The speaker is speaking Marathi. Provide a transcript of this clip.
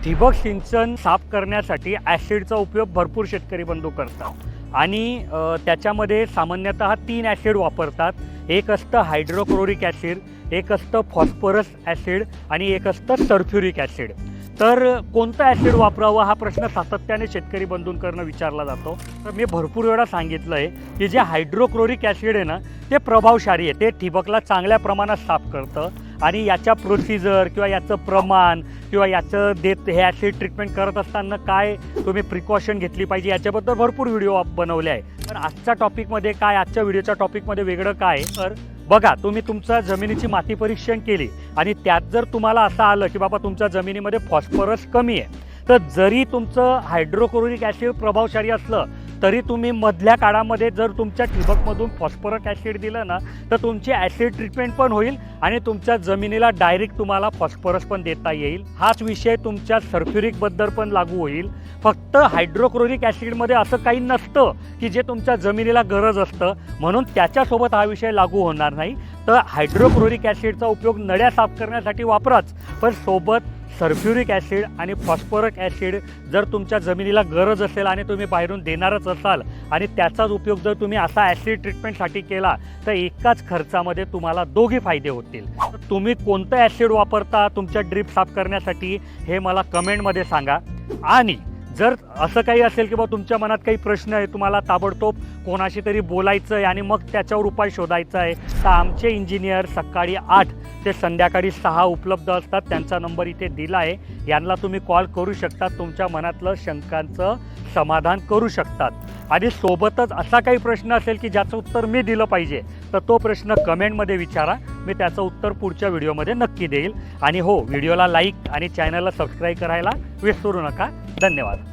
ठिबक सिंचन साफ करण्यासाठी ॲसिडचा उपयोग भरपूर शेतकरी बंधू करतात आणि त्याच्यामध्ये सामान्यतः 3 ॲसिड वापरतात. एक असतं हायड्रोक्लोरिक ॲसिड, एक असतं फॉस्फरस ॲसिड आणि एक असतं सल्फ्युरिक ॲसिड. तर कोणतं ॲसिड वापरावं हा प्रश्न सातत्याने शेतकरी बंधूंकडून विचारला जातो. तर मी भरपूर वेळा सांगितलं आहे की जे हायड्रोक्लोरिक ॲसिड आहे ना ते प्रभावशाली आहे, ते ठिबकला चांगल्या प्रमाणात साफ करतं आणि याच्या प्रोसिजर किंवा याचं प्रमाण किंवा याचं हे ॲसिड ट्रीटमेंट करत असताना काय तुम्ही प्रिकॉशन घेतली पाहिजे याच्याबद्दल भरपूर व्हिडिओ बनवले आहे. पण आजच्या टॉपिकमध्ये काय, आजच्या व्हिडिओच्या टॉपिकमध्ये वेगळं काय तर बघा, तुम्ही तुमच्या जमिनीची माती परीक्षण केली आणि त्यात जर तुम्हाला असं आलं की बाबा तुमच्या जमिनीमध्ये फॉस्फरस कमी आहे, तर जरी तुमचं हायड्रोक्लोरिक ॲसिड प्रभावशाली असलं तरी तुम्ही मधल्या काळामध्ये जर तुमच्या ठिबकमधून फॉस्फरस ॲसिड दिलं ना तर तुमची ॲसिड ट्रीटमेंट पण होईल आणि तुमच्या जमिनीला डायरेक्ट तुम्हाला फॉस्फरस पण देता येईल. हाच विषय तुमच्या सल्फ्युरिकबद्दल पण लागू होईल. फक्त हायड्रोक्लोरिक ॲसिडमध्ये असं काही नसतं की जे तुमच्या जमिनीला गरज असतं, म्हणून त्याच्यासोबत हा विषय लागू होणार नाही. तर हायड्रोक्लोरिक ॲसिडचा उपयोग नळ्या साफ करण्यासाठी वापराच, पण सोबत सल्फ्युरिक ॲसिड आणि फॉस्फरस ॲसिड जर तुमच्या जमिनीला गरज असेल आणि तुम्ही बाहेरून देणारच असाल आणि त्याचाच उपयोग जर तुम्ही असा ॲसिड ट्रीटमेंटसाठी केला तर एकाच खर्चामध्ये तुम्हाला दोघे फायदे होतील. तुम्ही कोणतं ॲसिड वापरता तुमच्या ड्रीप साफ करण्यासाठी हे मला कमेंटमध्ये सांगा. आणि जर असं काही असेल की बा तुमच्या मनात काही प्रश्न आहे, तुम्हाला ताबडतोब कोणाशी तरी बोलायचं आहे आणि मग त्याच्यावर उपाय शोधायचा आहे, तर आमचे इंजिनियर सकाळी 8 ते संध्याकाळी 6 उपलब्ध असतात. त्यांचा नंबर इथे दिला आहे, यांना तुम्ही कॉल करू शकता, तुमच्या मनातलं शंकांचं समाधान करू शकतात. आणि सोबतच असा काही प्रश्न असेल की ज्याचं उत्तर मी दिलं पाहिजे तर तो प्रश्न कमेंटमध्ये विचारा, मी त्याचं उत्तर पुढच्या व्हिडिओमध्ये नक्की देईल. आणि हो, व्हिडिओला लाईक आणि चॅनलला सबस्क्राईब करायला विसरू नका. धन्यवाद.